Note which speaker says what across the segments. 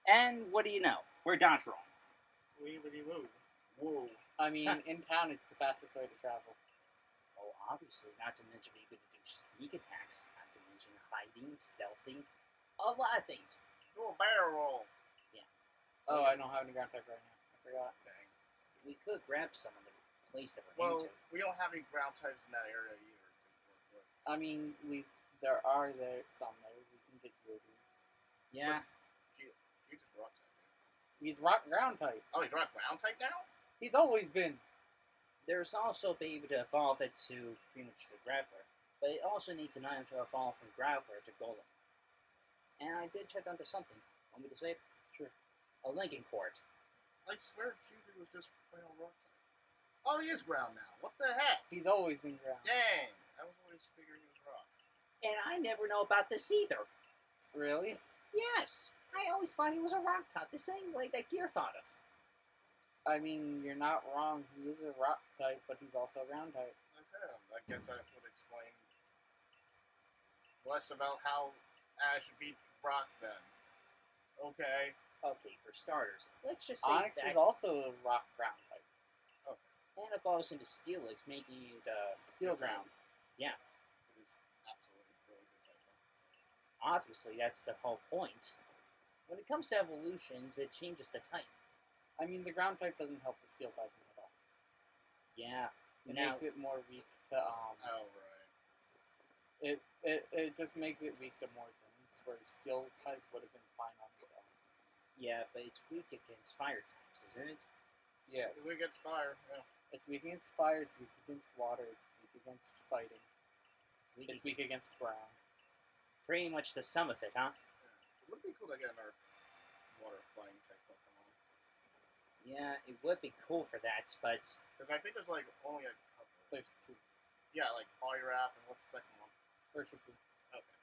Speaker 1: And what do you know? We're dodge rolling.
Speaker 2: Weebity woo.
Speaker 3: Whoa. I mean, in town, it's the fastest way to travel.
Speaker 1: Oh, obviously, not to mention being able to do sneak attacks, not to mention hiding, stealthing, a lot of things.
Speaker 2: Do a barrel roll.
Speaker 1: Yeah.
Speaker 3: Oh, I don't have any ground type right now. I forgot.
Speaker 2: Dang.
Speaker 1: We could grab some of the place that we're
Speaker 2: Well,
Speaker 1: into.
Speaker 2: we don't have any ground types in that area either.
Speaker 3: I mean, there are some there. We can get yours.
Speaker 1: Yeah.
Speaker 2: You just rock type, dude.
Speaker 3: He's rock ground type.
Speaker 2: Oh, he's rock ground type now?
Speaker 3: He's always been.
Speaker 1: There's also be able to evolve it to pretty much the Grappler, but it also needs an item to evolve from Grappler to Golem. And I did check onto something. Want me to say it?
Speaker 3: Sure.
Speaker 1: A Lincoln Court.
Speaker 2: I swear Cutie was just plain old rock type. Oh, he is ground now. What the heck?
Speaker 3: He's always been ground.
Speaker 2: Dang. I was always figuring he was rock.
Speaker 1: And I never know about this either.
Speaker 3: Really?
Speaker 1: Yes. I always thought he was a rock type, the same way that Gear thought of.
Speaker 3: I mean, you're not wrong. He is a rock type, but he's also a ground type.
Speaker 2: I guess that would explain less about how Ash beat Brock then. Okay.
Speaker 1: Okay, for starters, let's just say
Speaker 3: Onyx
Speaker 1: that
Speaker 3: is also a rock ground type.
Speaker 1: and evolves into Steelix, making it
Speaker 3: Steel ground.
Speaker 1: Yeah.
Speaker 2: It is absolutely really good type.
Speaker 1: Obviously, that's the whole point. When it comes to evolutions, it changes the type.
Speaker 3: I mean, the ground type doesn't help the steel type at all.
Speaker 1: Yeah.
Speaker 3: It
Speaker 1: Now,
Speaker 3: makes it more weak to
Speaker 2: Oh, right.
Speaker 3: It just makes it weak to more things. Where steel type would have been fine on its own.
Speaker 1: yeah, but it's weak against fire types, isn't it?
Speaker 3: Yes.
Speaker 2: We get Spire, yeah.
Speaker 3: It's weak against fire. It's weak against water. It's weak against fighting.
Speaker 1: Weak
Speaker 3: It's weak against ground.
Speaker 1: Pretty much the sum of it, huh?
Speaker 2: It would be cool to get another water flying type Pokemon.
Speaker 1: Yeah, it would be cool for that, but
Speaker 2: Because I think there's like only a couple.
Speaker 3: There's two.
Speaker 2: Yeah, like Poliwrath and what's the second one?
Speaker 3: Urshifu.
Speaker 2: Okay.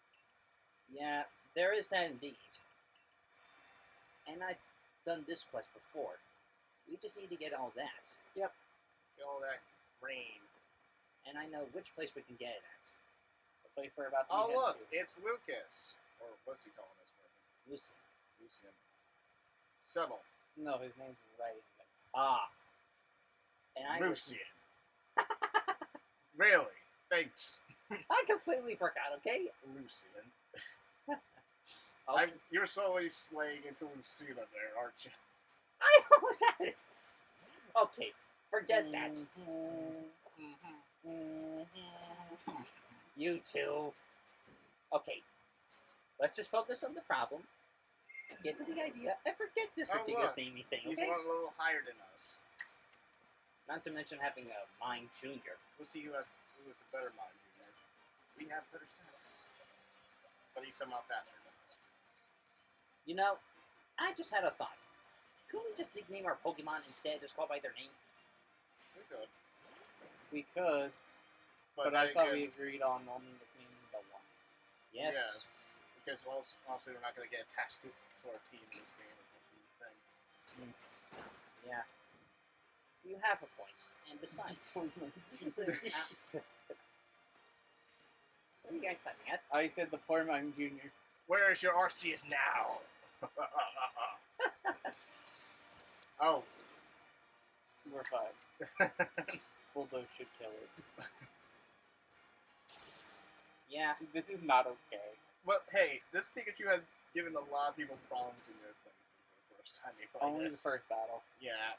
Speaker 1: yeah, there is that indeed. And I've done this quest before. We just need to get all that.
Speaker 2: Get all that rain.
Speaker 1: And I know which place we can get it at.
Speaker 3: The place we're about to
Speaker 2: Oh
Speaker 3: be
Speaker 2: look,
Speaker 3: headed to.
Speaker 2: it's Lucas. Or what's he calling this person?
Speaker 1: Lucy.
Speaker 2: Lucian. Sebel.
Speaker 3: No, his name's right in this.
Speaker 1: Ah. And I was,
Speaker 2: Lucian. Really? Thanks.
Speaker 1: I completely forgot, okay?
Speaker 2: Lucian.
Speaker 1: Okay.
Speaker 2: You're slowly slaying into Lucina there, aren't you?
Speaker 1: I almost had it. Okay, forget that. You two. Okay, let's just focus on the problem, get to the idea, and forget this
Speaker 2: Oh,
Speaker 1: ridiculous
Speaker 2: look.
Speaker 1: naming thing,
Speaker 2: He's
Speaker 1: okay?
Speaker 2: one a little higher than us.
Speaker 1: Not to mention having a Mind Junior.
Speaker 2: We'll see who is a better mind junior. We have better stats. But he's somehow faster than us.
Speaker 1: You know, I just had a thought. Couldn't we just nickname our Pokemon instead, just call by their name?
Speaker 2: We could.
Speaker 3: We could, but
Speaker 2: then
Speaker 3: I thought
Speaker 2: again,
Speaker 3: we agreed on only nicknaming the one.
Speaker 1: Yes.
Speaker 2: Because also we're not going to get attached to our team in this game. Which is the thing.
Speaker 1: Yeah. You have a point. And besides, this is a... what are you guys typing at?
Speaker 3: I said the poor man junior.
Speaker 2: Where is your Arceus now? Oh.
Speaker 3: We're five. Bulldoze should kill it.
Speaker 1: Yeah.
Speaker 3: This is not okay.
Speaker 2: Well, hey, this Pikachu has given a lot of people problems in their thing for the first time they play
Speaker 3: Only
Speaker 2: this.
Speaker 3: the first battle.
Speaker 2: Yeah.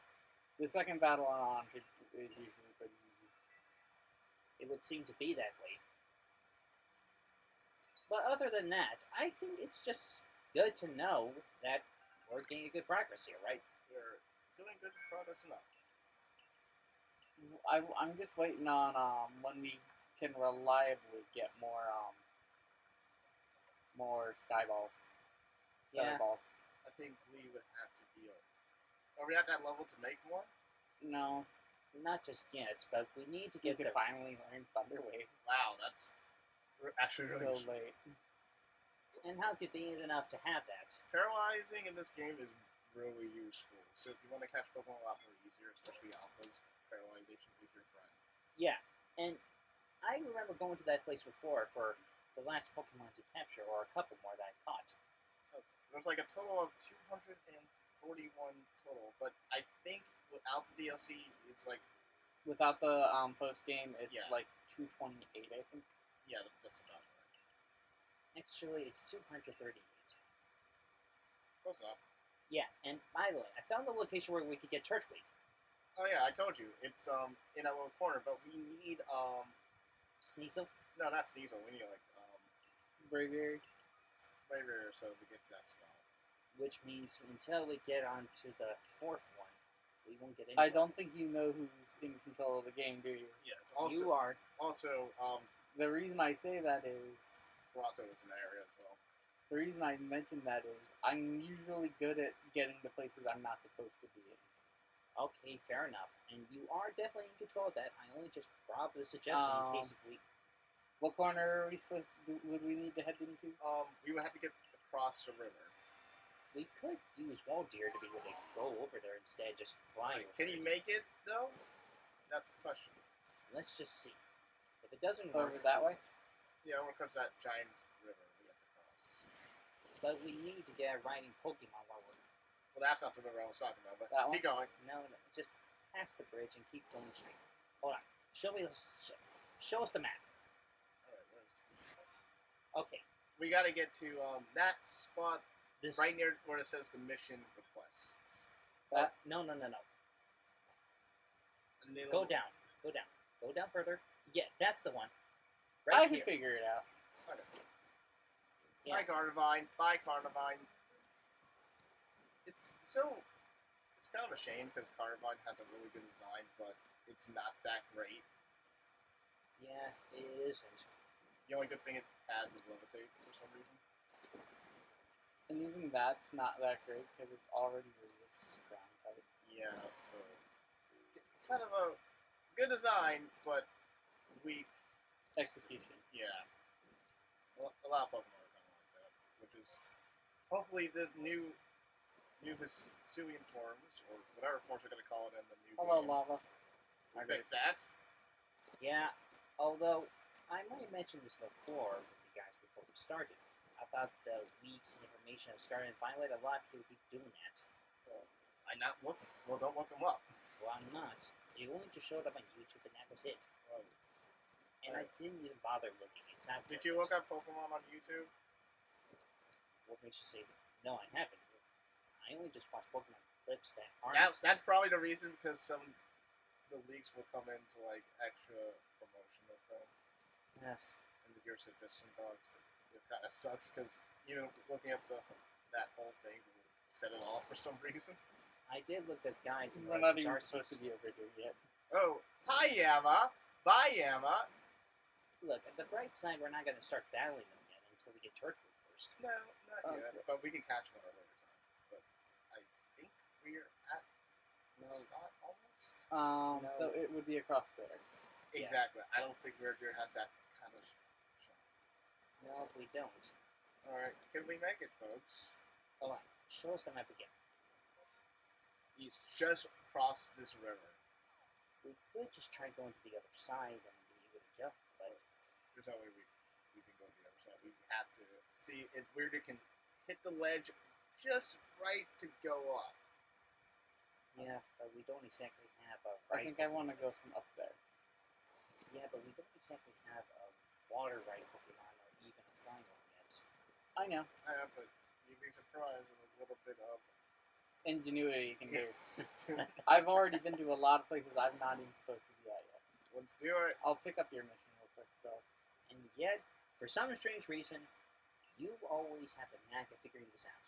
Speaker 3: The second battle on is usually pretty easy.
Speaker 1: It would seem to be that way. But other than that, I think it's just good to know that we're getting good progress here, right?
Speaker 2: We're doing good progress enough.
Speaker 3: I'm just waiting on when we can reliably get more sky balls.
Speaker 1: Yeah.
Speaker 3: Feather balls.
Speaker 2: I think we would have to be. Are we at that level to make more?
Speaker 3: No,
Speaker 1: Not just yet, but we need to
Speaker 3: we
Speaker 1: get
Speaker 3: can
Speaker 1: the...
Speaker 3: finally learn Thunder Wave.
Speaker 2: Wow, that's actually
Speaker 3: So
Speaker 2: really
Speaker 3: late.
Speaker 1: And how convenient enough to have that.
Speaker 2: Paralyzing in this game is really useful. So if you want to catch Pokemon a lot more easier, especially alphas, paralyzation is your friend.
Speaker 1: Yeah, and I remember going to that place before for the last Pokemon to capture, or a couple more that I caught.
Speaker 2: There's like a total of 241 total, but I think without the DLC, it's like
Speaker 3: Without the post game, it's
Speaker 2: Yeah.
Speaker 3: like 228, I think.
Speaker 2: yeah, that's about right.
Speaker 1: Actually, it's 238.
Speaker 2: Close enough.
Speaker 1: Yeah, and by the way, I found the location where we could get Turtwig.
Speaker 2: Oh yeah, I told you it's in that little corner, but we need
Speaker 1: Sneasel?
Speaker 2: no, not Sneasel. We need like
Speaker 3: Braviary.
Speaker 2: Braviary or so to get to that spot.
Speaker 1: Which means until we get onto the fourth one, we won't get
Speaker 3: I
Speaker 1: anywhere.
Speaker 3: don't think you know who's in control of the game, do you?
Speaker 2: Yes.
Speaker 1: You are.
Speaker 2: Also
Speaker 3: The reason I say that is
Speaker 2: Barato is in that area as well.
Speaker 3: the reason I mention that is I'm usually good at getting to places I'm not supposed to be in.
Speaker 1: Okay, fair enough. And you are definitely in control of that. I only just brought up the suggestion in case if we...
Speaker 3: What corner are we supposed to, would we need to head into?
Speaker 2: We would have to get across the river.
Speaker 1: We could use Waldeer to be able to go over there instead, just flying over
Speaker 2: Can you
Speaker 1: it.
Speaker 2: make it though? That's a question.
Speaker 1: Let's just see. If it doesn't
Speaker 3: Over
Speaker 1: work,
Speaker 3: that way?
Speaker 2: Yeah, when it comes to that giant river, we have to cross.
Speaker 1: but we need to get a riding Pokemon while we're...
Speaker 2: Well, that's not the river I was talking about, but
Speaker 3: That one?
Speaker 2: keep going.
Speaker 1: No, just pass the bridge and keep going straight. Hold on. Show us the map.
Speaker 2: Alright, where's...
Speaker 1: Okay.
Speaker 2: We gotta get to that spot
Speaker 1: This...
Speaker 2: right near where it says the mission requests.
Speaker 3: That?
Speaker 1: No.
Speaker 2: And then
Speaker 1: Go down. Go down. Go down further. Yeah, that's the one.
Speaker 3: I
Speaker 1: Right
Speaker 3: can
Speaker 1: here.
Speaker 3: figure it out.
Speaker 2: Okay.
Speaker 1: Yeah.
Speaker 2: Bye, Carnivine. Bye, Carnivine. It's kind of a shame because Carnivine has a really good design, but it's not that great.
Speaker 1: Yeah, it isn't.
Speaker 2: The only good thing it has is Levitate for some reason.
Speaker 3: And even that's not that great because it's already released ground type.
Speaker 2: Yeah, so it's kind of a good design, but weak.
Speaker 3: Execution.
Speaker 2: Yeah. A lot of Pokemon are kind of like that, which is hopefully the new Hisuian forms, or whatever forms they're going to call it in the new
Speaker 3: Hello,
Speaker 2: game.
Speaker 3: Lava.
Speaker 2: Will fix that.
Speaker 1: Yeah, although I might have mentioned this before with you guys before we started about the leaks and information that started in Violet. A lot of people keep doing that.
Speaker 2: I'm not looking. Well, don't look them up.
Speaker 1: Well, I'm not. It only just showed up on YouTube, and that was it.
Speaker 2: Well,
Speaker 1: And I didn't even bother looking. It's not.
Speaker 2: did
Speaker 1: worth
Speaker 2: you
Speaker 1: it.
Speaker 2: look up Pokemon on YouTube?
Speaker 1: What makes you say no? I haven't. I only just watch Pokemon clips that aren't.
Speaker 2: That's probably the reason, because the leaks will come into like extra promotional thing.
Speaker 1: Ugh.
Speaker 2: And your suggestion dogs, it kind of sucks because looking at that whole thing will set it off for some reason.
Speaker 1: I did look at guides and
Speaker 3: We're not even
Speaker 1: Arceus.
Speaker 3: supposed to be over here yet.
Speaker 2: Oh, hi Yama, bye Yama.
Speaker 1: Look, at the bright side, we're not going to start battling them yet until we get Turtwig first.
Speaker 2: No, not yet,
Speaker 3: Okay.
Speaker 2: but we can catch one at a later time. But I think we're at the
Speaker 1: No.
Speaker 2: spot almost.
Speaker 1: No.
Speaker 3: So it would be across there.
Speaker 1: Yeah.
Speaker 2: Exactly. I don't think Weirdeer has that kind of.
Speaker 1: No, we don't.
Speaker 2: All right, can we make it, folks?
Speaker 1: Hold on. Show us the map again.
Speaker 2: He's just across this river.
Speaker 1: We could just try going to the other side and be able to jump, but
Speaker 2: There's no way we can go to the other side. We have to see if Weirder can hit the ledge just right to go up.
Speaker 1: yeah, but we don't exactly have a
Speaker 3: I
Speaker 1: right.
Speaker 3: think I want to go from up there.
Speaker 1: Yeah, but we don't exactly have a water right Pokemon or even a flying one yet.
Speaker 3: I know.
Speaker 2: But you'd be surprised with a little bit of.
Speaker 3: Ingenuity you can do. I've already been to a lot of places I'm not even supposed to be at yet.
Speaker 2: Let's do it.
Speaker 3: I'll pick up your mission real quick, though.
Speaker 1: And yet, for some strange reason, you always have the knack of figuring this out.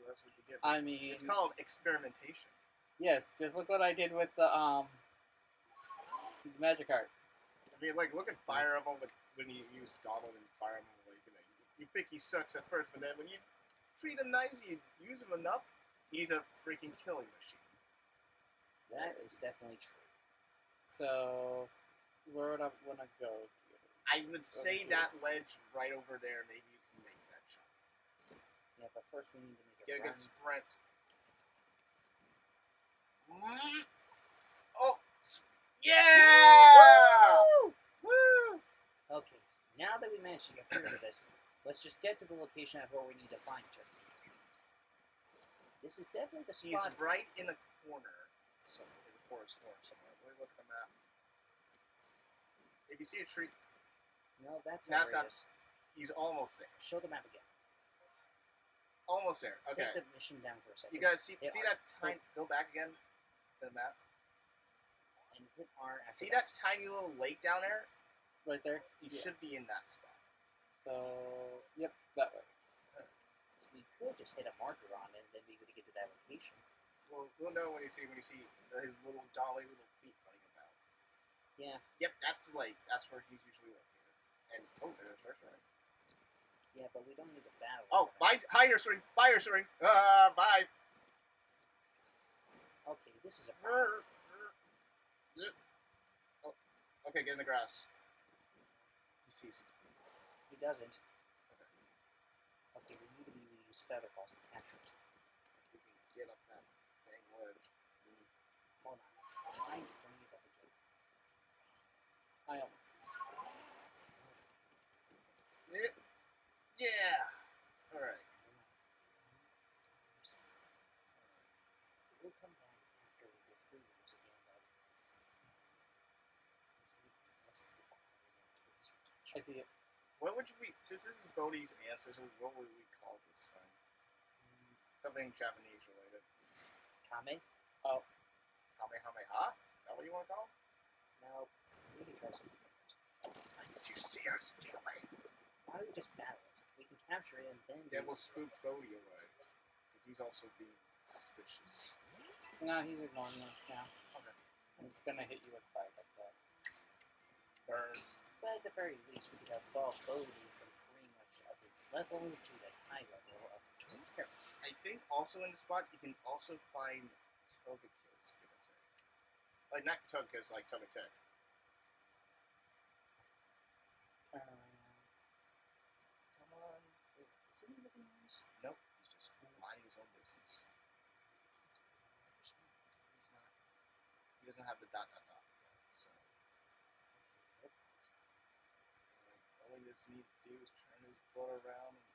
Speaker 2: Well, that's what you get.
Speaker 3: I mean,
Speaker 2: It's called experimentation.
Speaker 3: yes, just look what I did with the Magikarp.
Speaker 2: I mean, like, look at Fire Emblem when you use Donald and Fire Emblem. Like, you think he sucks at first, but then when you treat him nice, you use him enough, he's a freaking killing machine.
Speaker 1: That is definitely true.
Speaker 3: So, where would I want to go?
Speaker 2: I would say that ledge right over there, maybe you can make that shot.
Speaker 1: Yeah, but first we need to make
Speaker 2: Get a
Speaker 1: a
Speaker 2: good
Speaker 1: run.
Speaker 2: sprint. Oh! Yeah! Woo!
Speaker 1: Okay, now that we managed to get through to this, let's just get to the location of where we need to find her. This is definitely the
Speaker 2: He's
Speaker 1: spot.
Speaker 2: right in a corner, somewhere, in the forest corner somewhere. Let me look at the map. If you see a tree,
Speaker 1: No, that's
Speaker 2: That's
Speaker 1: not.
Speaker 2: not- he's almost there.
Speaker 1: Show the map again.
Speaker 2: Almost there. Okay.
Speaker 1: Take the mission down for a second.
Speaker 2: You guys see
Speaker 1: Hit
Speaker 2: see
Speaker 1: R.
Speaker 2: that tiny? Go back again to the map.
Speaker 1: And hit R. After
Speaker 2: See that tiny little lake down there?
Speaker 3: Right there.
Speaker 2: You
Speaker 3: Yeah.
Speaker 2: should be in that spot.
Speaker 3: So, yep, that way.
Speaker 1: We could just hit a marker on it, and then we would get to that location.
Speaker 2: We'll know when you see his little jolly little feet running about.
Speaker 1: Yeah.
Speaker 2: Yep, that's the lake. That's where he's usually located. And there's a first ring.
Speaker 1: Yeah, but we don't need to battle.
Speaker 2: Oh,
Speaker 1: over
Speaker 2: hi, Ursaring. Bye, Ursaring. Bye.
Speaker 1: it. Okay, this is a problem.
Speaker 2: Oh, okay, get in the grass. He sees you.
Speaker 1: He doesn't. Okay, we need to use feather balls to capture it.
Speaker 2: We can get up that dang ledge.
Speaker 1: Hold on. I'm trying to bring it up again.
Speaker 3: I almost.
Speaker 2: Yeah. All right.
Speaker 1: We'll come back after we get through this again, but it's best to get behind it in case we catch
Speaker 3: I
Speaker 1: it.
Speaker 3: see it.
Speaker 2: What would we, since this is Bodhi's ancestor, what would we call this thing? Something Japanese related.
Speaker 1: Kame?
Speaker 3: Oh,
Speaker 2: Kamehameha? Is that what you want to call it?
Speaker 1: No, we can try something different.
Speaker 2: Did you see us killing?
Speaker 1: Why don't we just battle it? We can capture it and then.
Speaker 2: Then we'll spook Bodhi away. Because he's also being suspicious.
Speaker 3: no, he's ignoring us now.
Speaker 2: Okay.
Speaker 3: And it's gonna hit you with fire like that.
Speaker 2: Burn.
Speaker 1: But at the very least, we could have fall Bodhi from pretty much of its level to the high level of Twin Terror.
Speaker 2: I think also in the spot you can also find Togekiss, give or take. Like not Togekiss, like Togetic. Come on.
Speaker 1: Is he looking nice?
Speaker 2: Nope, he's just minding his own business. He's not. He doesn't have the dot yet, so all he just needs to do is turn his butt around and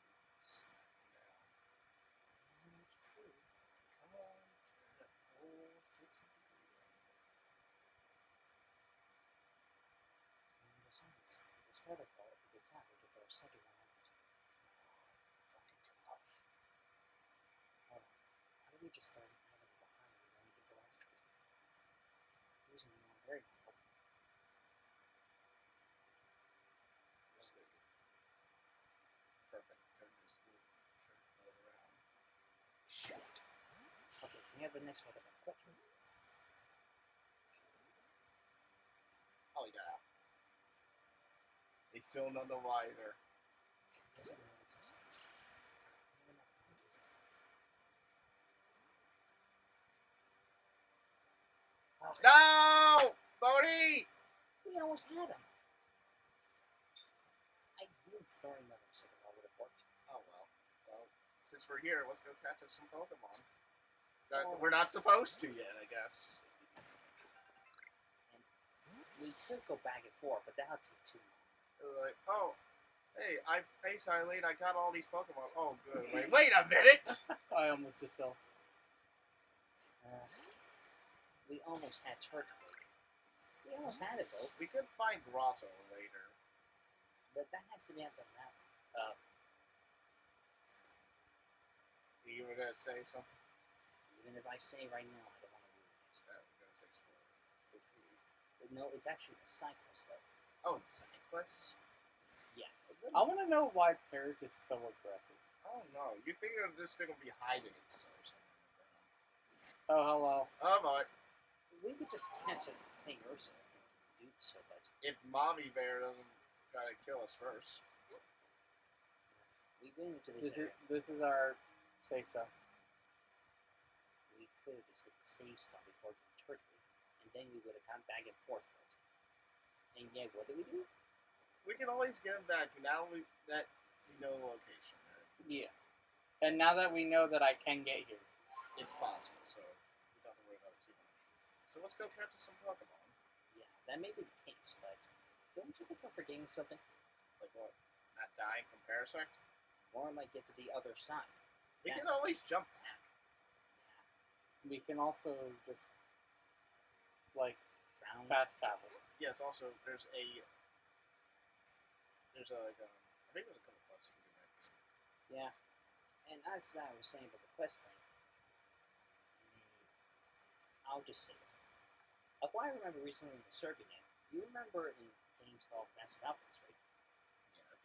Speaker 2: smack him down.
Speaker 1: It's true.
Speaker 2: Come on, turn it whole 60 degrees.
Speaker 1: And besides, this feather ball, if it gets out, we can throw a second one out.
Speaker 2: Fucking tough.
Speaker 1: Hold on. How do we just throw it out of behind and then we can go after it? Using the very helpful.
Speaker 2: Perfect. Turn this little boat around.
Speaker 1: Shit. Okay, we have the next feather ball. Quick.
Speaker 2: Oh, he got out. He's still none the wiser.
Speaker 1: Doesn't know what's exciting. Not enough monkeys in time. Ugh,
Speaker 2: No! Bodhi!
Speaker 1: we almost had him. I knew throwing another second ball would have worked.
Speaker 2: Oh, well. Well, since we're here, let's go catch us some Pokemon.
Speaker 1: Oh.
Speaker 2: We're not supposed to yet, I guess.
Speaker 1: We could go back and forth, but that'll take too long.
Speaker 2: Like, oh, hey, Eileen, I got all these Pokemon. Oh, good. Wait a minute!
Speaker 3: I almost just fell.
Speaker 1: We almost had Turtwig. We almost had it though,
Speaker 2: We could find Grotto later.
Speaker 1: but that has to be at the map.
Speaker 2: You were gonna say something?
Speaker 1: Even if I say right now, I don't want to ruin it.
Speaker 2: Yeah, we're gonna say spoiler.
Speaker 1: But no, it's actually the Cyclist though.
Speaker 2: Oh, it's Cyclist?
Speaker 1: Yeah.
Speaker 3: I want to know why Paris is so aggressive.
Speaker 2: I don't know. You figure this thing will be hiding itself somewhere in the ground.
Speaker 3: Oh, hello.
Speaker 2: Oh, but
Speaker 1: We could just catch it, take Ursa, and do so, but
Speaker 2: if Mommy Bear doesn't try to kill us first.
Speaker 1: we went into this area.
Speaker 3: This is our safe zone.
Speaker 1: We could have just hit the save stone before getting Turtwig, and then we would have gone back and forth with it. And yeah, what do?
Speaker 2: We can always get him back now that we know the location. Right?
Speaker 3: Yeah. And now that we know that I can get here,
Speaker 2: It's possible, so we don't have to worry about it too much. So let's go catch some Pokemon.
Speaker 1: Yeah, that may be the case, but don't you think we're forgetting something?
Speaker 2: Like what? Not dying from Parasect?
Speaker 1: Or like get to the other side.
Speaker 2: We
Speaker 1: Yeah.
Speaker 2: can always jump back.
Speaker 3: We can also just like
Speaker 1: Drown.
Speaker 3: fast travel.
Speaker 2: Yes. Also, there's like I think there's a couple quests you can do next.
Speaker 1: Yeah. And as I was saying about the quest thing, I'll just say it. Like, what I remember recently in the circuit game, you remember in games called Massive Outpost, right?
Speaker 2: Yes.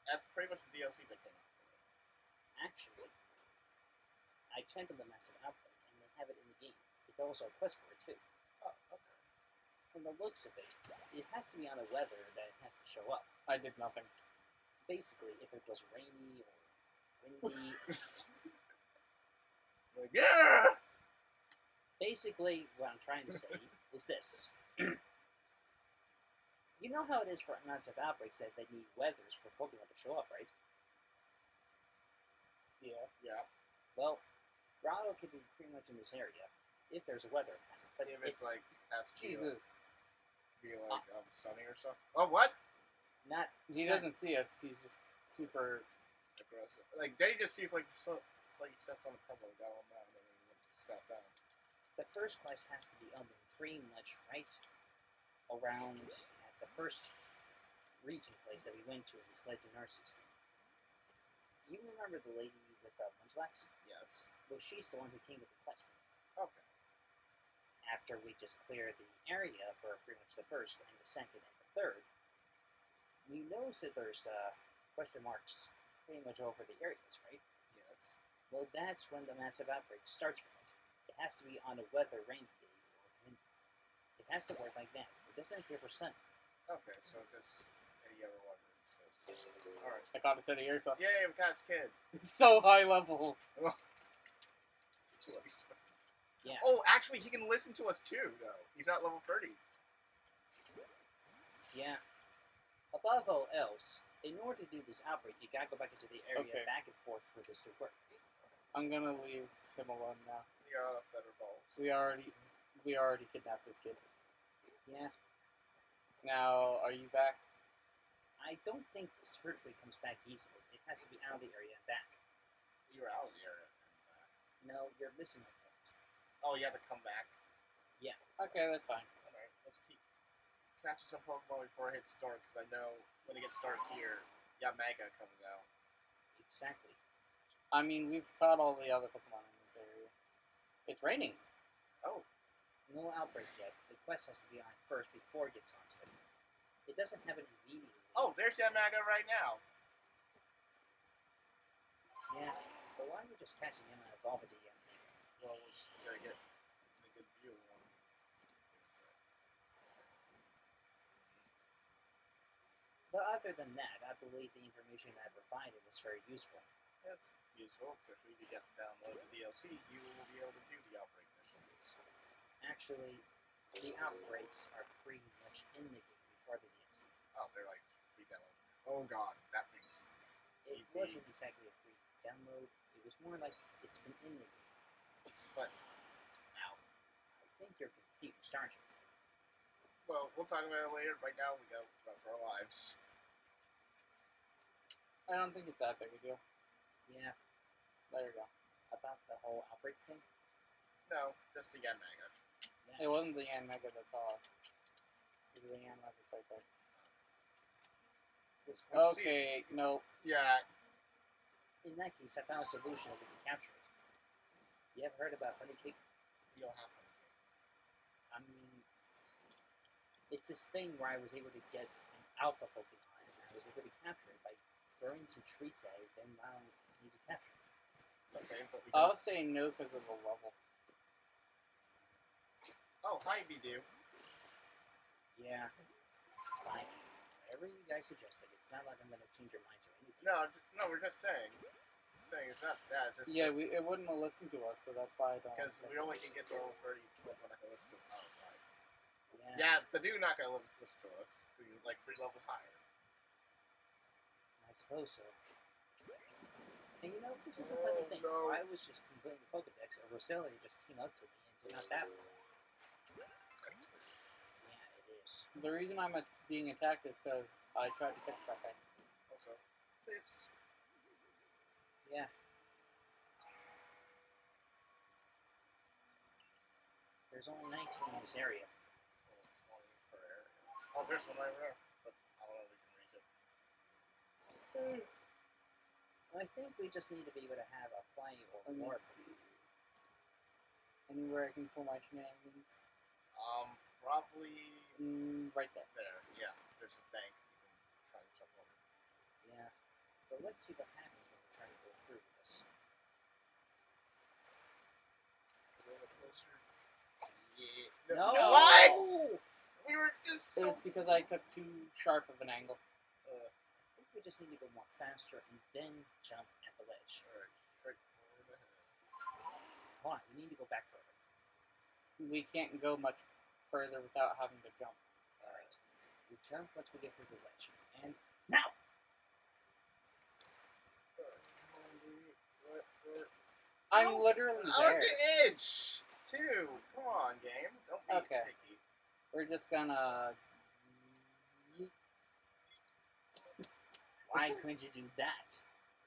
Speaker 2: That's pretty much the DLC that came out.
Speaker 1: Actually, I checked on the Massive Outbreak, and they have it in the game. It's also a quest for it, too.
Speaker 2: Oh, okay.
Speaker 1: From the looks of it, it has to be on the weather that it has to show up.
Speaker 3: I did nothing.
Speaker 1: Basically, if it was rainy or windy,
Speaker 2: Like, yeah.
Speaker 1: basically, what I'm trying to say is this. You know how it is for Massive Outbreaks that they need weathers for Pokemon to show up, right?
Speaker 3: Yeah.
Speaker 2: Yeah.
Speaker 1: Well, Grotto could be pretty much in this area if there's a weather pattern. But
Speaker 2: If it's like has to
Speaker 3: Jesus.
Speaker 2: be like sunny or something. Oh, what?
Speaker 1: not
Speaker 3: He
Speaker 1: sun-
Speaker 3: doesn't see us. He's just super.
Speaker 2: Aggressive. Like Daddy just sees like he steps on a pebble and got on down and then he sat down.
Speaker 1: the first quest has to be on the pretty much right around at the first region place that we went to in this Legend Arceus game. You remember the lady with Munchlax?
Speaker 2: Yes.
Speaker 1: Well, she's the one who came with the quest.
Speaker 2: Okay.
Speaker 1: After we just cleared the area for pretty much the first and the second and the third, you notice that there's question marks pretty much over the areas, right?
Speaker 2: Yes.
Speaker 1: Well, that's when the Massive Outbreak starts from it. It has to be on a weather rainy day or windy. It has to work like that. It doesn't appear for sun.
Speaker 2: Okay, so just any other one. Alright.
Speaker 3: I caught it to the ear stuff.
Speaker 2: Yay, we got his kid.
Speaker 3: It's so high level.
Speaker 1: Yeah.
Speaker 2: Oh, actually, he can listen to us too, though. He's not level 30.
Speaker 1: Yeah. Above all else, in order to do this outbreak, you gotta go back into the area
Speaker 3: Okay.
Speaker 1: back and forth for this to work.
Speaker 3: I'm gonna leave him alone now.
Speaker 2: We are up better balls.
Speaker 3: We already kidnapped this kid.
Speaker 1: Yeah.
Speaker 3: Now, are you back?
Speaker 1: I don't think Spiritually comes back easily. It has to be out of the area and back.
Speaker 2: You were out of the area.
Speaker 1: No, you're missing a point.
Speaker 2: Oh, you have to come back.
Speaker 3: Okay, that's fine.
Speaker 2: Alright, let's keep catching some Pokemon before it hits dark, because I know when it gets dark here, Yamaga comes out.
Speaker 1: Exactly.
Speaker 3: I mean, we've caught all the other Pokemon in this area. It's raining.
Speaker 2: Oh,
Speaker 1: No outbreak yet. The quest has to be on first before it gets onto it. It doesn't have it immediately.
Speaker 2: oh, there's Yamaga right now.
Speaker 1: Yeah. But why are we just catching him and evolve it to Yamaga?
Speaker 2: Well, we're just gonna get a good view of one.
Speaker 1: But other than that, I believe the information I provided was very useful.
Speaker 2: That's useful, especially if you get to download the DLC, you will be able to do the outbreak missions.
Speaker 1: Actually, the outbreaks are pretty much in the game before the DLC.
Speaker 2: Oh, they're like free download. Oh god, that thing's
Speaker 1: It
Speaker 2: EP.
Speaker 1: wasn't exactly a free download. It was more like it's been in the game.
Speaker 2: But
Speaker 1: Now, I think you're confused, aren't you?
Speaker 2: well, we'll talk about it later. Right now, we go about our lives.
Speaker 3: I don't think it's that big a deal.
Speaker 1: Yeah,
Speaker 3: There you go.
Speaker 1: about the whole outbreak thing.
Speaker 2: No, just the Yamaga.
Speaker 1: Yeah.
Speaker 3: It wasn't the Yanmega that saw us. It was the Yanmega right there.
Speaker 1: This point,
Speaker 3: Okay, no.
Speaker 2: Yeah,
Speaker 1: in that case, I found a solution that we can capture it. You ever heard about honey cake?
Speaker 2: you don't have to.
Speaker 1: I mean, it's this thing where I was able to get an alpha Pokemon, and I was able to capture it by throwing some treats at it, then allowing me to capture it.
Speaker 2: Okay, but we
Speaker 3: I
Speaker 2: don't.
Speaker 3: was saying no because of the level.
Speaker 2: Oh, hi, Bidoo.
Speaker 1: Yeah, fine. Whatever you guys suggested. It's not like I'm gonna change your minds or anything.
Speaker 2: No, we're just saying. Saying it's not that. It's just
Speaker 3: Yeah, it wouldn't have listened to us, so that's why I don't.
Speaker 2: because
Speaker 3: like
Speaker 2: we
Speaker 3: it.
Speaker 2: only can get to level 30 Pokemon that can listen to us.
Speaker 1: Yeah.
Speaker 2: Yeah, the dude not gonna listen to us. He's like 3 levels higher.
Speaker 1: I suppose so. And you know, this is a funny thing.
Speaker 2: no.
Speaker 1: I was just completing the Pokedex, and Roselia just came up to me and did not that one. Yeah, it is.
Speaker 3: The reason I'm being attacked is because I tried to catch that guy.
Speaker 2: Also, it's
Speaker 1: Yeah. there's only 19 in this area.
Speaker 2: 20 per area. Oh, there's one right there. But I don't know if we can reach it.
Speaker 1: I think we just need to be able to have a fly or
Speaker 3: Let me
Speaker 1: more.
Speaker 3: see. Anywhere I can pull my shenanigans?
Speaker 2: Probably
Speaker 3: Right there.
Speaker 2: there. Yeah, there's a bank you can try to jump over.
Speaker 1: Yeah. But let's see what happens when we try to go through this.
Speaker 2: A little closer. Yeah.
Speaker 1: No!
Speaker 2: What? We were just so.
Speaker 3: It's because I took too sharp of an angle.
Speaker 1: I think we just need to go more faster and then jump at the ledge.
Speaker 2: Alright, straight forward ahead.
Speaker 1: Hold on, we need to go back further.
Speaker 3: We can't go much further without having to jump.
Speaker 1: Alright. We jump once we get through the ledge. And now!
Speaker 3: I'm literally
Speaker 2: On
Speaker 3: there.
Speaker 2: the edge, too. Come on, game. Don't be
Speaker 3: Okay.
Speaker 2: picky.
Speaker 3: We're just gonna.
Speaker 1: Why couldn't you do that?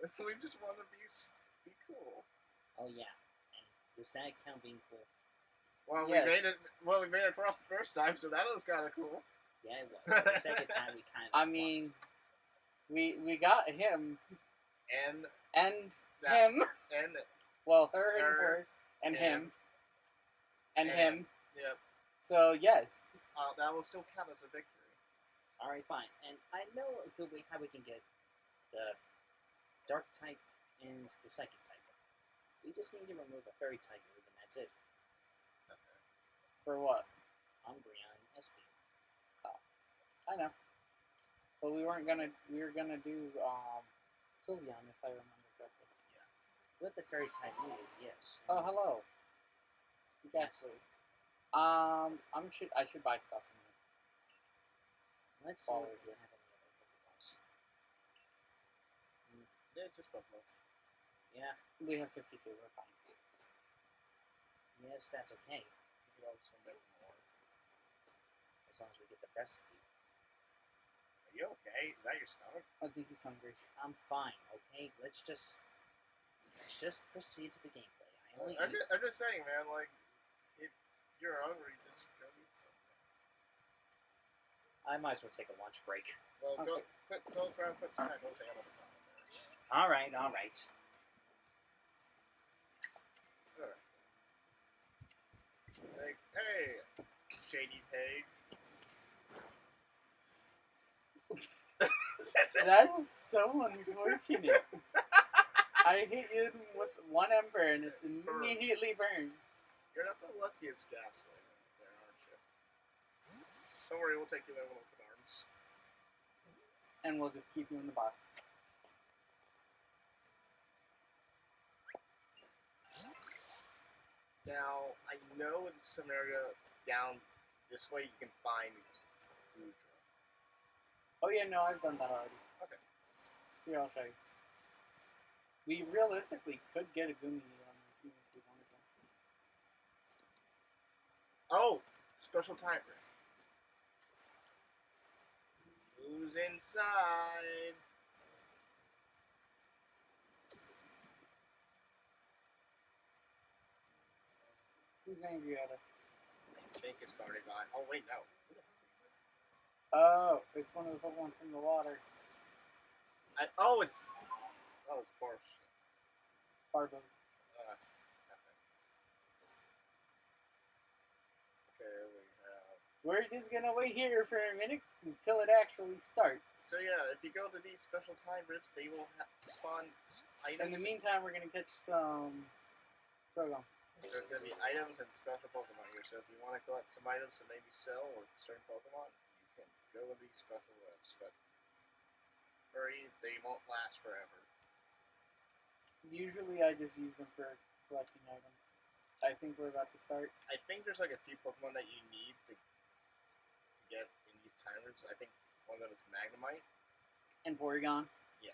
Speaker 2: We just want to be cool.
Speaker 1: Oh yeah. And does that count being cool?
Speaker 2: Well,
Speaker 3: Yes.
Speaker 2: we made it. Well, we made it across the first time, so that was kind of cool.
Speaker 1: Yeah, it was. But the second time we kind of.
Speaker 3: I mean, we got him
Speaker 2: And
Speaker 3: and
Speaker 2: that,
Speaker 3: him.
Speaker 2: and
Speaker 3: Well, her and
Speaker 2: Her,
Speaker 3: her and him and
Speaker 2: and-
Speaker 3: him.
Speaker 2: yep,
Speaker 3: So yes.
Speaker 2: that will still count as a victory.
Speaker 1: All right, fine. And I know a good way how we can get the dark type and the psychic type. We just need to remove a fairy type move, and that's it.
Speaker 2: Okay.
Speaker 3: For what?
Speaker 1: Umbreon, Espeon.
Speaker 3: I know. But we were gonna do Sylveon if I remember correctly.
Speaker 1: With the fairy type move, yes.
Speaker 3: Oh, hello. Ghastly. I should buy stuff from you.
Speaker 1: Let's see
Speaker 3: Follow
Speaker 1: if we
Speaker 3: you.
Speaker 1: have any other Pokeballs.
Speaker 2: Yeah, just Pokeballs.
Speaker 1: Yeah,
Speaker 3: We have 52. We're fine.
Speaker 1: yes, that's okay.
Speaker 2: You could also make more.
Speaker 1: As long as we get the recipe.
Speaker 2: Are you okay? Is that your stomach?
Speaker 3: I think he's hungry.
Speaker 1: I'm fine, okay? Let's just proceed to the gameplay.
Speaker 2: I'm just saying, man. Like, if you're hungry, just go eat something.
Speaker 1: I might as well take a lunch break.
Speaker 2: Well,
Speaker 3: Okay.
Speaker 2: go grab a quick snack. Don't take another time.
Speaker 1: All right, all right.
Speaker 2: Like, hey, shady pig.
Speaker 3: That is so unfortunate. I hit you with one ember and it's immediately burned.
Speaker 2: You're not the luckiest Ghastly there, aren't you? Don't worry, we'll take you there with open arms.
Speaker 3: And we'll just keep you in the box.
Speaker 2: Now, I know in some area down this way you can find food.
Speaker 3: Oh yeah, no, I've done that already.
Speaker 2: Okay.
Speaker 3: Here, I'll show you. We realistically could get a Gumi if we wanted to.
Speaker 2: Oh, special timer. Who's inside?
Speaker 3: Who's angry at us?
Speaker 2: I think it's already gone. Oh wait, no.
Speaker 3: Oh, it's one of the Pokemon from the water.
Speaker 2: It's Porsche.
Speaker 3: Barbo.
Speaker 2: Okay, we have.
Speaker 3: We're just gonna wait here for a minute until it actually starts.
Speaker 2: So yeah, if you go to these special time rips, they will spawn items.
Speaker 3: In the meantime, we're gonna catch some Progon.
Speaker 2: There's gonna be items and special Pokemon here. So if you want to collect some items to maybe sell or certain Pokemon, you can go to these special rips. But hurry, they won't last forever.
Speaker 3: Usually, I just use them for collecting items. I think we're about to start.
Speaker 2: I think there's like a few Pokemon that you need to get in these time rips. I think one of them is Magnemite.
Speaker 3: And Porygon.
Speaker 2: Yes.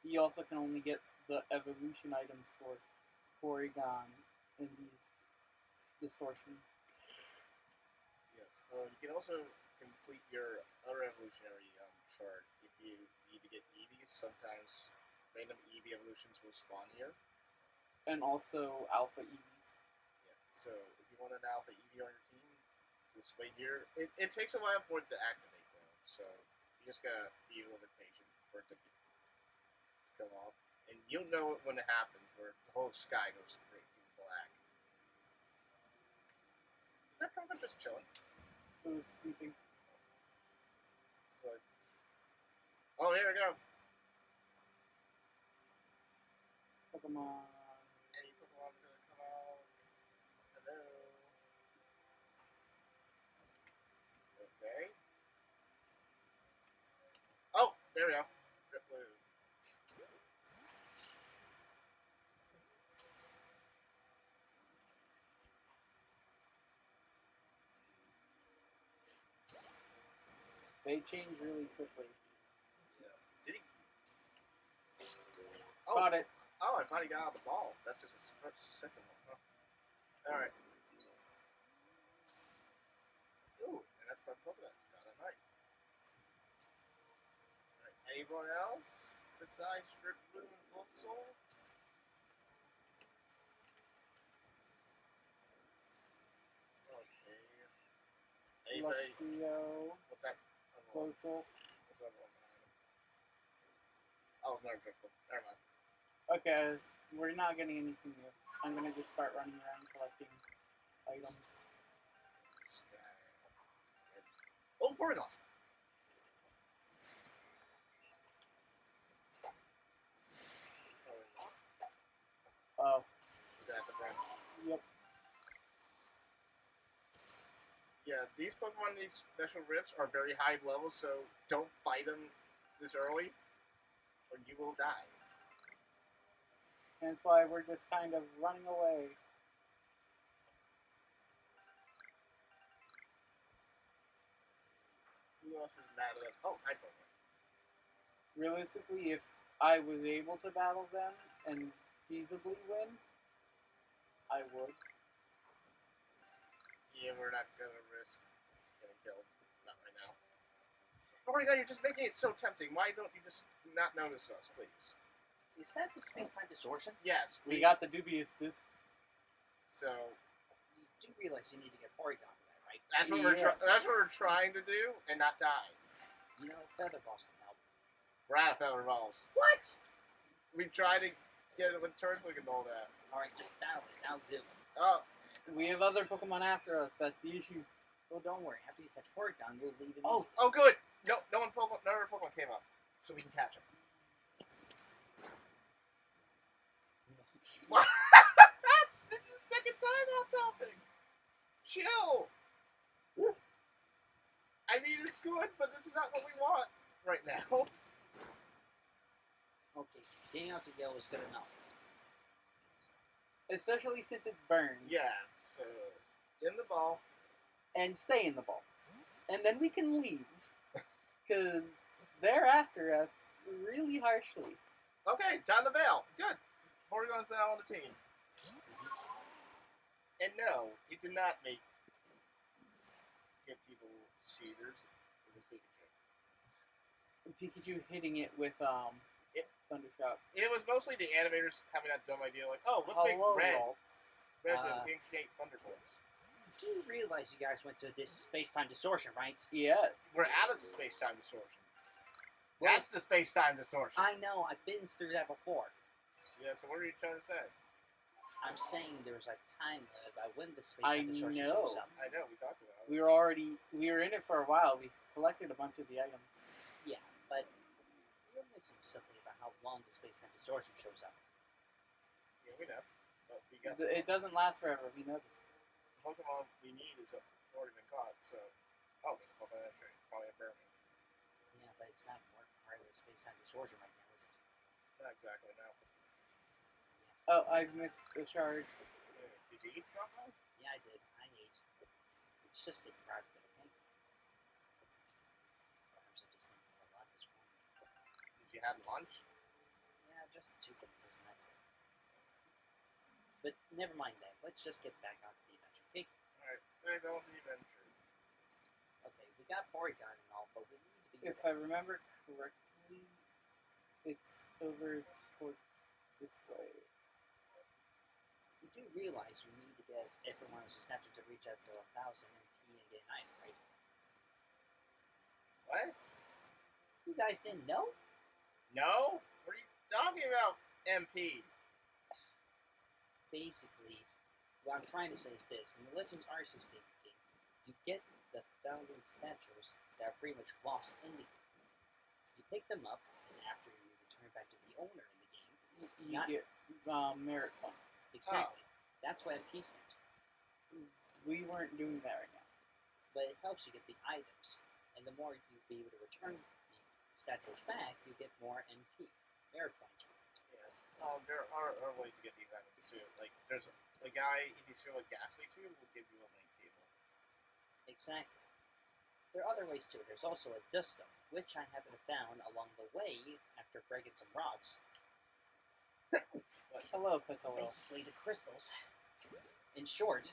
Speaker 3: You also can only get the evolution items for Porygon in these distortions.
Speaker 2: Yes. You can also complete your other evolutionary chart if you need to get Eevees. Sometimes random Eevee evolutions will spawn here.
Speaker 3: And also Alpha EVs.
Speaker 2: Yeah. So if you want an Alpha Eevee on your team, just wait here. It takes a while for it to activate though, so you just gotta be a little bit patient for it to go off. And you'll know it when it happens, where the whole sky goes freaking black. Is that Pokemon just chilling?
Speaker 3: It was sleeping.
Speaker 2: It's like, oh, here we go.
Speaker 3: Pokemon.
Speaker 2: Any Pokemon gonna come out? Hello. Okay. Oh, there we go. Drifloon.
Speaker 3: They change really quickly.
Speaker 2: Did he? Oh,
Speaker 3: Caught it.
Speaker 2: oh, I thought he got out of the ball. That's just a second one, huh? Alright. Ooh, and that's my Pokemon. Got a night. Alright, anyone else besides Drifloon and Bulbasaur? Okay. Anybody?
Speaker 3: Luxio.
Speaker 2: What's that?
Speaker 3: Floatzel.
Speaker 2: What's that one? Oh, it's not Drifloon. Never mind.
Speaker 3: Okay, we're not getting anything new. I'm gonna just start running around collecting items.
Speaker 2: Oh, Porygon!
Speaker 3: Oh,
Speaker 2: Is that the run?
Speaker 3: yep.
Speaker 2: Yeah, these Pokemon, these special rifts are very high level, so don't fight them this early, or you will die.
Speaker 3: That's why we're just kind of running away.
Speaker 2: Who else is mad at us? Oh, hi Pokemon.
Speaker 3: Realistically, if I was able to battle them and feasibly win, I would.
Speaker 2: Yeah, we're not gonna risk getting killed. Not right now. Oh my god, you're just making it so tempting. Why don't you just not notice us, please?
Speaker 1: Is that the space-time distortion?
Speaker 2: Yes,
Speaker 3: We got the dubious disc.
Speaker 2: So
Speaker 1: You do realize you need to get Porygon to that, right?
Speaker 2: that's what
Speaker 3: Yeah.
Speaker 2: that's what we're trying to do, and not die.
Speaker 1: You know, Feather Balls can help.
Speaker 2: We're out of Feather Balls.
Speaker 1: What?
Speaker 2: We tried to get it with Turtwig and all that.
Speaker 1: Alright, just battle it. That'll do.
Speaker 2: Oh,
Speaker 3: We have other Pokemon after us. That's the issue.
Speaker 1: Well, don't worry. After you catch Porygon, we'll leave it.
Speaker 2: oh, good. No, no other Pokemon came up, so we can catch him. What? This is the second time off topic. Chill. I mean, it's good, but this is not what we want right now.
Speaker 1: Okay, getting out to yell is good enough.
Speaker 3: Especially since it's burned.
Speaker 2: Yeah, so in the ball.
Speaker 3: And stay in the ball. And then we can leave. Because they're after us really harshly.
Speaker 2: Okay, down the veil. Good. Porygon's now on the team. And no, it did not make people cheaters. It was Pikachu.
Speaker 3: Pikachu hitting it with Thundershock.
Speaker 2: It was mostly the animators having that dumb idea, like, oh, let's make
Speaker 3: Hello,
Speaker 2: red
Speaker 3: Ralts.
Speaker 2: and pink Thunderbolts.
Speaker 1: You do realize you guys went to this space-time distortion, right?
Speaker 3: Yes.
Speaker 2: We're out of the space-time distortion.
Speaker 1: Well,
Speaker 2: That's the space-time distortion.
Speaker 1: I know. I've been through that before.
Speaker 2: Yeah, so what are you trying to say?
Speaker 1: I'm saying there's a time limit by when the
Speaker 3: I
Speaker 1: space-time distortion
Speaker 3: know.
Speaker 1: shows up.
Speaker 2: I know, we talked about it.
Speaker 3: We were in it for a while. We collected a bunch of the items.
Speaker 1: Yeah, but you're missing something about how long the space-time distortion shows up.
Speaker 2: Yeah, we know. But we got
Speaker 3: It doesn't last forever. We know this.
Speaker 2: the Pokemon we need is already been caught, so... Oh, there's a Pokemon that's probably a Burmy.
Speaker 1: Yeah, but it's not part of the space-time distortion right now, is it?
Speaker 2: Not exactly, no.
Speaker 3: Oh, I missed the shard.
Speaker 2: Did you eat something?
Speaker 1: Yeah, I did. I ate. It's just a private bit of pain. Perhaps I just didn't eat a lot this morning.
Speaker 2: Did you have lunch?
Speaker 1: Yeah, just 2 pizzas and that's it. But never mind that. Let's just get back onto the adventure, okay?
Speaker 2: Alright, there go the adventure.
Speaker 1: Okay, we got Porygon and all, but we need to be
Speaker 3: If I remember correctly, it's over this way.
Speaker 1: You do realize you need to get everyone's snatcher to reach out to 1,000 MP and get an item, right?
Speaker 2: What?
Speaker 1: You guys didn't know?
Speaker 2: No? What are you talking about, MP?
Speaker 1: Basically, what I'm trying to say is this. In the Legends Arceus game, you get the founding snatchers that are pretty much lost in the game. You pick them up, and after you return back to the owner in the game,
Speaker 3: You get merit points.
Speaker 1: exactly. That's what MP stands for.
Speaker 3: We weren't doing that right now.
Speaker 1: But it helps you get the items. And the more you be able to return the statues back, you get more MP, merit points for it.
Speaker 2: Yeah. There are ways to get these items too. Like there's a guy if you throw a ghastly to will give you a link cable.
Speaker 1: Exactly. There are other ways too. There's also a dust stone, which I happen to found along the way after breaking some rocks.
Speaker 3: Hello, Piccolo.
Speaker 1: Basically, the crystals. In short,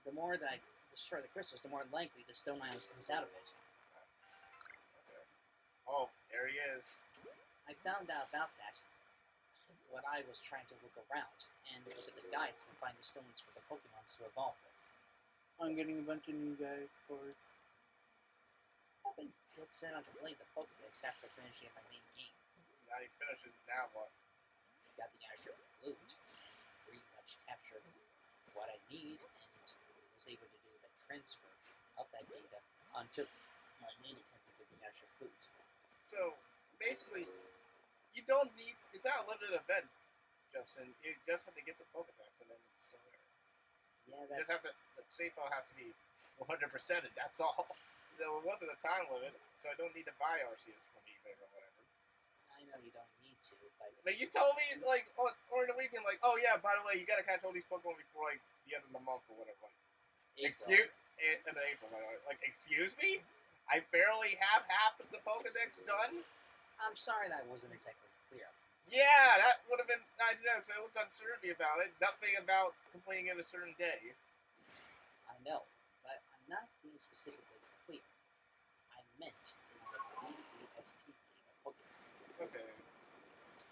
Speaker 1: the more that I destroy the crystals, the more likely the stone items comes out of it.
Speaker 2: Okay. Oh, there he is.
Speaker 1: I found out about that when I was trying to look around and look at the guides and find the stones for the Pokemons to evolve with.
Speaker 3: I'm getting a bunch of new guys, of course.
Speaker 1: I've been set on to play the Pokedex after finishing my main game.
Speaker 2: Now he finishes. Now what?
Speaker 1: Got the Azure Flute and pretty much captured what I need and was able to do the transfer of that data onto my main account to get the Azure Flute.
Speaker 2: So basically, you don't need. It's not a limited event, Justin. You just have to get the Pokedex and then it's still there.
Speaker 1: Yeah,
Speaker 2: You
Speaker 1: that's
Speaker 2: just have to. The save file has to be 100%. That's all. So it wasn't a time limit, so I don't need to buy Arceus from eBay or whatever.
Speaker 1: I know you don't need to, but
Speaker 2: Like you told me, like or in the weekend, like, oh yeah, by the way, you gotta catch all these Pokemon before like the end of the month or whatever. Like,
Speaker 1: April.
Speaker 2: in April, like, excuse me, I barely have half of the Pokedex done.
Speaker 1: I'm sorry that wasn't exactly clear.
Speaker 2: Yeah, that would have been nice to know because I looked uncertainty about it. Nothing about completing it a certain day.
Speaker 1: I know, but I'm not being specifically clear. I meant in the BESP game of Pokemon.
Speaker 2: Okay.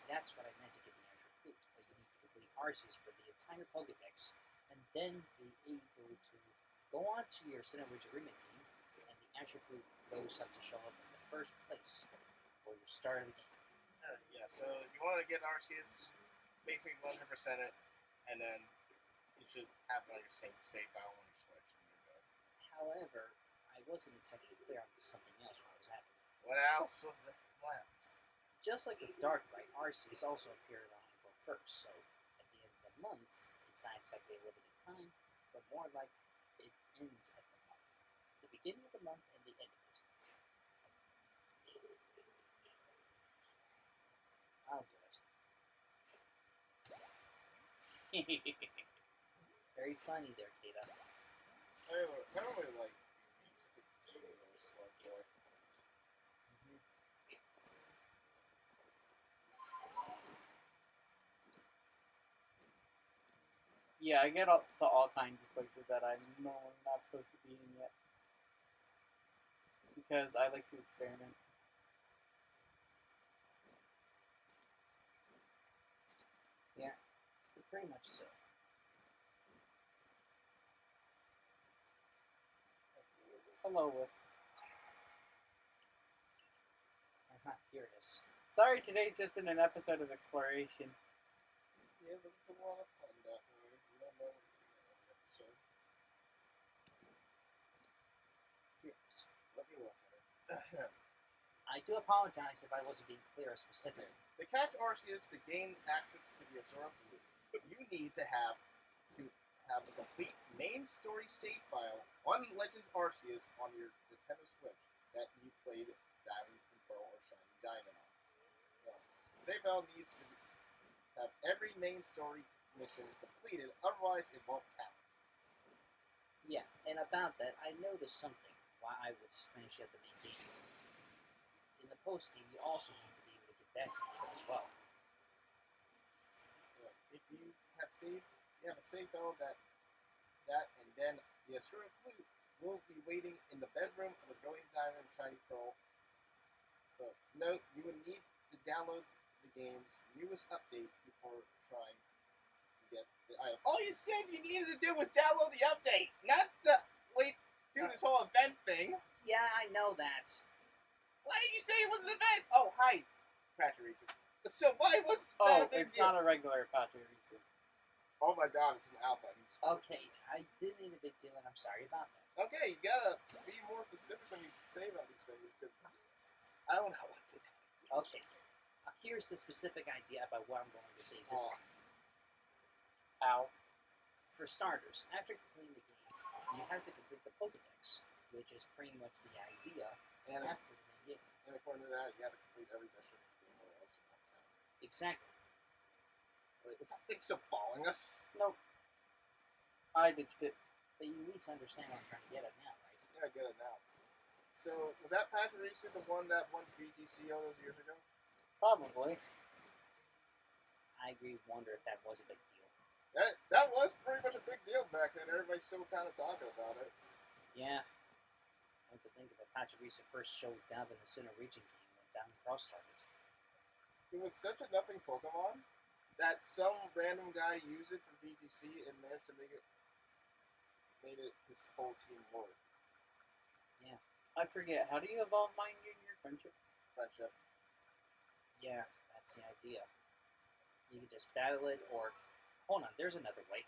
Speaker 1: That's what I meant to get the Azure Flute, but you need to complete Arceus for the entire Pokedex, and then be able to go on to your Cineridge Agreement game, and the Azure Flute goes up to show up in the first place for your start of the game.
Speaker 2: Yeah, so if you want to get Arceus, basically 100% it, and then you should have it on your same save file when you switch, and you're good.
Speaker 1: However, I wasn't exactly clear on something else when I was at it.
Speaker 2: What else was left?
Speaker 1: Just like with Darkrai, Arceus also appeared on April 1st, so at the end of the month, it's not exactly a limited time, but more like it ends at the month. The beginning of the month and the end of it. I'll do it. Very funny there, Kata.
Speaker 2: I don't really like music. It's a really slow boy.
Speaker 3: Yeah, I get to all kinds of places that I'm normally not supposed to be in yet. Because I like to experiment.
Speaker 1: Yeah, pretty much so.
Speaker 3: Hello, Wisp.
Speaker 1: Here it is.
Speaker 3: Sorry, today's just been an episode of exploration.
Speaker 2: Yeah, but it's a lot of fun that way. You don't know what you're doing in an episode.
Speaker 1: Here it is.
Speaker 2: Let me look at it.
Speaker 1: I do apologize if I wasn't being clear or specific.
Speaker 2: To catch Arceus to gain access to the Azura Flute, you need to have a complete main story save file on Legends Arceus on your Nintendo Switch that you played Diamond and Pearl or Shining Diamond on. One. The save file needs to have every main story mission completed, otherwise it won't count.
Speaker 1: Yeah, and about that, I noticed something while I was finishing up the main game. In the post game, you also need to be able to get that feature as well.
Speaker 2: If you have a save file that and then the Azura Flute will be waiting in the bedroom of the Brilliant Diamond Shiny Pearl. So note, you would need to download the game's newest update before trying to get the item. All you said you needed to do was download the update, not the do this whole event thing.
Speaker 1: Yeah, I know that.
Speaker 2: Why did you say it was an event? Oh, hi, Patrick. But still, why was that
Speaker 3: Oh,
Speaker 2: a big
Speaker 3: it's
Speaker 2: deal?
Speaker 3: not a regular Pachirisu.
Speaker 2: Oh my god, it's an alpha.
Speaker 1: Okay, I did need a big deal, and I'm sorry about that.
Speaker 2: Okay, you gotta be more specific when you say about these things, because I don't know what to do.
Speaker 1: Okay, here's the specific idea about what I'm going to say this
Speaker 2: Oh.
Speaker 1: time. Ow. For starters, after completing the game, you have to complete the Pokedex, which is pretty much the idea
Speaker 2: And,
Speaker 1: after the main game.
Speaker 2: and according to that, you have to complete every mission or else you won't count.
Speaker 1: Exactly.
Speaker 2: Wait, is that thing still following us?
Speaker 3: Nope. I ditched it.
Speaker 1: But you at least understand what I'm trying to get at now, right?
Speaker 2: Yeah, I get it now. So, was that Pachirisu the one that won VGC all those years ago?
Speaker 3: Probably.
Speaker 1: I agree, wonder if that was a big deal.
Speaker 2: That was pretty much a big deal back then. Everybody's still kind of talking about it.
Speaker 1: Yeah. I have to think of it. Pachirisu first showed up in the Sinnoh region game when Down Cross started.
Speaker 2: It was such a nothing Pokemon that some random guy used it from VGC and managed to made it his whole team work.
Speaker 3: I forget. How do you evolve Mind Junior Friendship?
Speaker 2: Friendship.
Speaker 1: Yeah, that's the idea. You can just battle it, or... Hold on, there's another way.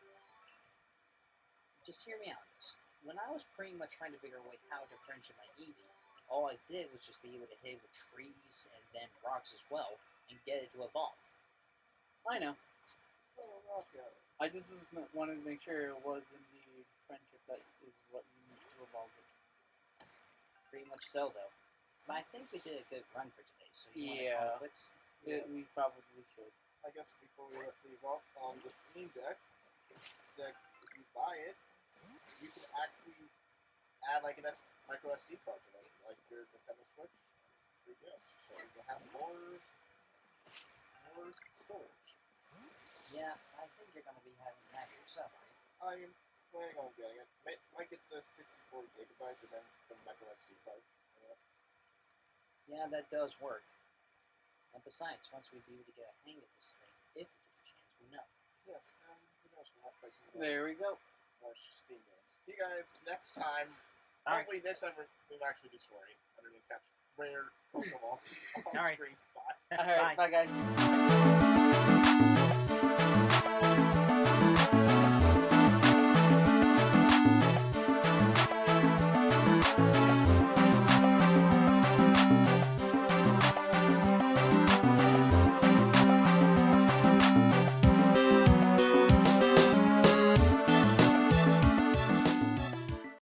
Speaker 1: Just hear me out on this. When I was pretty much trying to figure out how to friendship my Eevee, all I did was just be able to hit it with trees and then rocks as well, and get it to evolve.
Speaker 3: I know.
Speaker 2: Oh, okay.
Speaker 3: I just wanted to make sure it was indeed friendship that is what you need to evolve it.
Speaker 1: Pretty much so, though. But I think we did a good run for today, so you want to
Speaker 3: Yeah.
Speaker 1: call it quits?
Speaker 3: We probably should.
Speaker 2: I guess before we leave off, the Steam Deck, if you buy it, you can actually add like micro SD card to it, like your Nintendo Switch. Yes, so you can have more storage.
Speaker 1: Yeah, I think you're going to be having that yourself, right?
Speaker 2: I'm planning on getting it. Might get the 64 gigabytes and then the micro SD card.
Speaker 1: Yeah, that does work. And besides, once we be able to get a hang of this thing, if we get the chance, we know.
Speaker 2: Yes, and who knows, we might play some
Speaker 3: There we go.
Speaker 2: more Steam games. See you guys next time.
Speaker 1: Alright.
Speaker 2: Hopefully next time we'll actually do story. I'm going to catch rare Pokemon on
Speaker 1: Alright.
Speaker 2: screen. Bye.
Speaker 3: Alright,
Speaker 1: Bye.
Speaker 3: bye guys.